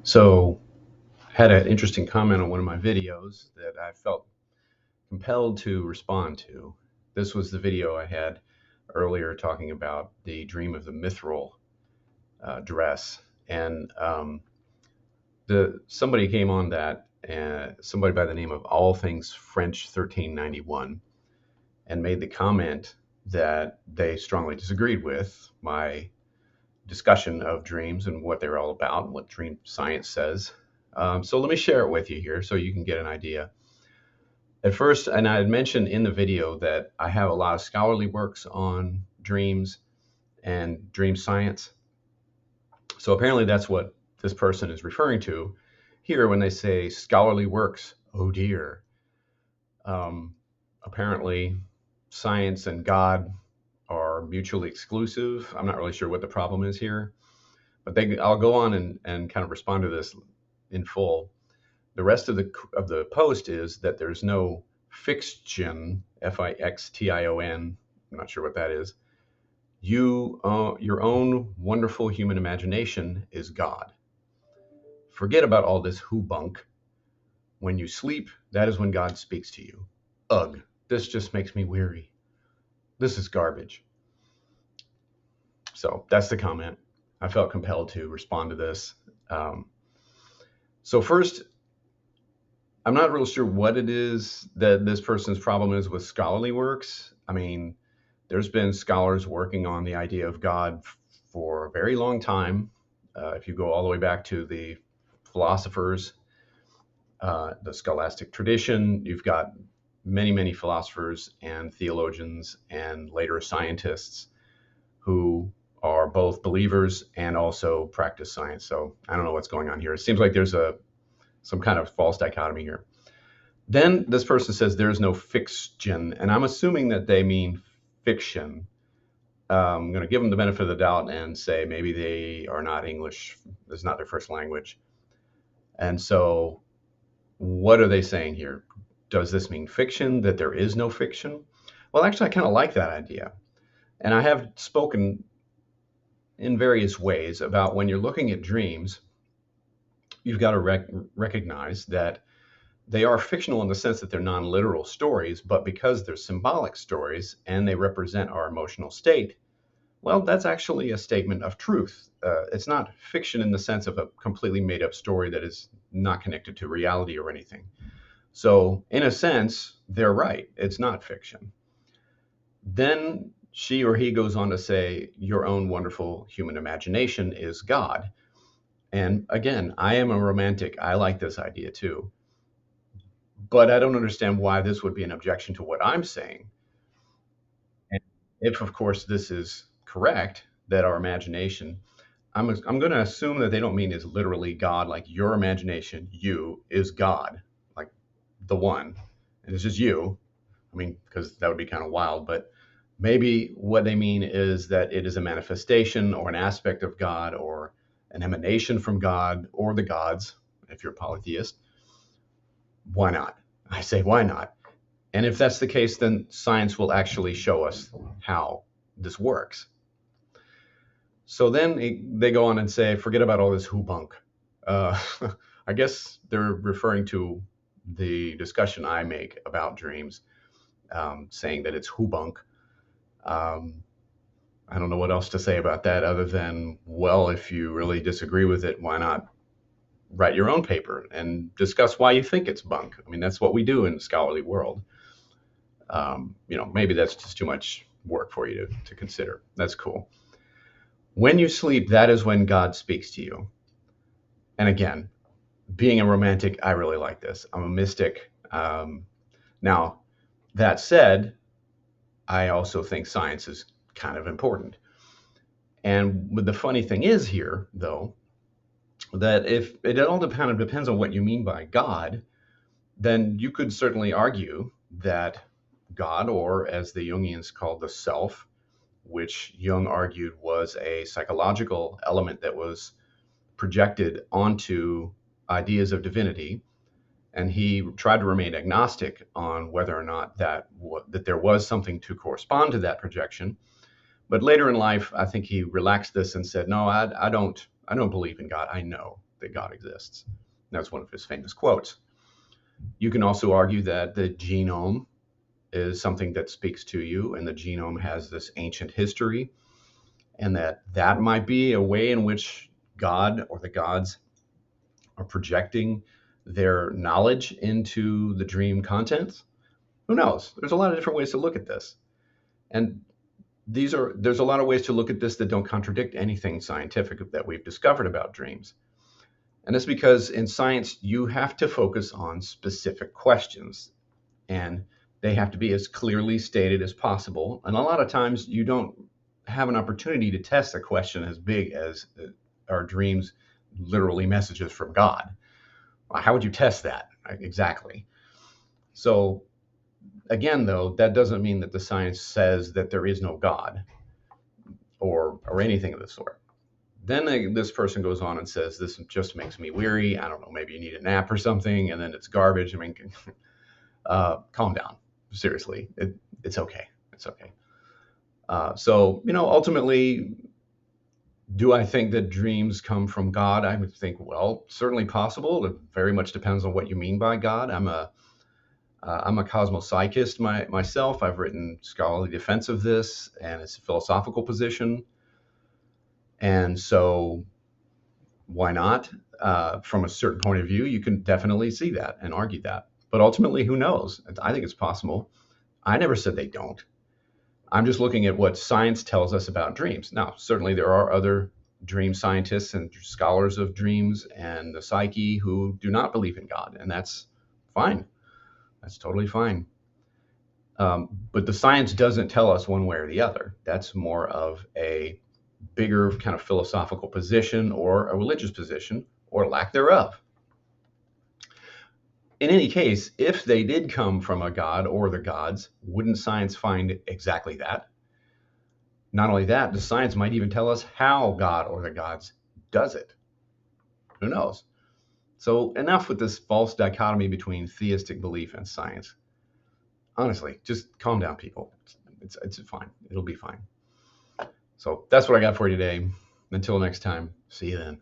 So, had an interesting comment on one of my videos that I felt compelled to respond to. This was the video I had earlier talking about the dream of the mithril dress, and the somebody came on that, somebody by the name of All Things French 1391, and made the comment that they strongly disagreed with my discussion of dreams and what they're all about, and what dream science says. So let me share it with you here so you can get an idea. At first, and I had mentioned in the video that I have a lot of scholarly works on dreams and dream science. So apparently that's what this person is referring to here when they say scholarly works. Oh dear. Um, Apparently, science and God are mutually exclusive. I'm not really sure what the problem is here, but I'll go on and kind of respond to this in full. The rest of the post is that there's no fiction, Fixtion. I'm not sure what that is. Your own wonderful human imagination is God. Forget about all this who bunk. When you sleep, that is when God speaks to you. Ugh, this just makes me weary. This is garbage. So that's the comment. I felt compelled to respond to this. So first, I'm not real sure what it is that this person's problem is with scholarly works. I mean, there's been scholars working on the idea of God for a very long time. If you go all the way back to the philosophers, the scholastic tradition, you've got many, many philosophers and theologians and later scientists who are both believers and also practice science. So I don't know what's going on here. It seems like there's some kind of false dichotomy here. Then this person says there's no fiction, and I'm assuming that they mean fiction. I'm going to give them the benefit of the doubt and say maybe they are not English. It's not their first language. And so what are they saying here? Does this mean fiction, that there is no fiction? Well, actually, I kind of like that idea. And I have spoken in various ways about when you're looking at dreams, you've got to recognize that they are fictional in the sense that they're non-literal stories, but because they're symbolic stories and they represent our emotional state, well, that's actually a statement of truth. It's not fiction in the sense of a completely made up story that is not connected to reality or anything. So, in a sense, they're right. It's not fiction. Then she or he goes on to say, your own wonderful human imagination is God. And again, I am a romantic. I like this idea too. But I don't understand why this would be an objection to what I'm saying. And if, of course, this is correct, that our imagination, I'm going to assume that they don't mean is literally God, like your imagination, you, is God, like the one. And it's just you. I mean, because that would be kind of wild, but maybe what they mean is that it is a manifestation or an aspect of God or an emanation from God or the gods, if you're a polytheist. Why not? I say, why not? And if that's the case, then science will actually show us how this works. So then they go on and say, forget about all this hoobunk. Uh, I guess they're referring to the discussion I make about dreams, saying that it's hoobunk. I don't know what else to say about that other than, well, if you really disagree with it, why not write your own paper and discuss why you think it's bunk? I mean, that's what we do in the scholarly world. Maybe that's just too much work for you to consider. That's cool. When you sleep, that is when God speaks to you. And again, being a romantic, I really like this. I'm a mystic. Now, that said, I also think science is kind of important. And the funny thing is here, though, that if it all depends on what you mean by God, then you could certainly argue that God, or as the Jungians called the self, which Jung argued was a psychological element that was projected onto ideas of divinity, and he tried to remain agnostic on whether or not that there was something to correspond to that projection. But later in life, I think he relaxed this and said, "No, I don't I don't believe in God. I know that God exists. That's one of his famous quotes. You can also argue that the genome is something that speaks to you, and the genome has this ancient history, and that might be a way in which God or the gods are projecting their knowledge into the dream contents. Who knows? There's a lot of different ways to look at this. And there's a lot of ways to look at this that don't contradict anything scientific that we've discovered about dreams. And it's because in science, you have to focus on specific questions, and they have to be as clearly stated as possible. And a lot of times you don't have an opportunity to test a question as big as our dreams literally messages from God. How would you test that? Exactly. So again, though, that doesn't mean that the science says that there is no God or anything of the sort. Then this person goes on and says, this just makes me weary. I don't know, maybe you need a nap or something, and then it's garbage. I mean, calm down. Seriously, it's okay. It's okay. So, ultimately, do I think that dreams come from God? I would think, well, certainly possible. It very much depends on what you mean by God. I'm a cosmopsychist myself. I've written scholarly defense of this, and it's a philosophical position. And so why not? From a certain point of view, you can definitely see that and argue that. But ultimately, who knows? I think it's possible. I never said they don't. I'm just looking at what science tells us about dreams. Now, certainly there are other dream scientists and scholars of dreams and the psyche who do not believe in God, and that's fine. That's totally fine. But the science doesn't tell us one way or the other. That's more of a bigger kind of philosophical position or a religious position or lack thereof. In any case, if they did come from a god or the gods, wouldn't science find exactly that? Not only that, the science might even tell us how God or the gods does it. Who knows? So enough with this false dichotomy between theistic belief and science. Honestly, just calm down, people. It's fine. It'll be fine. So that's what I got for you today. Until next time, see you then.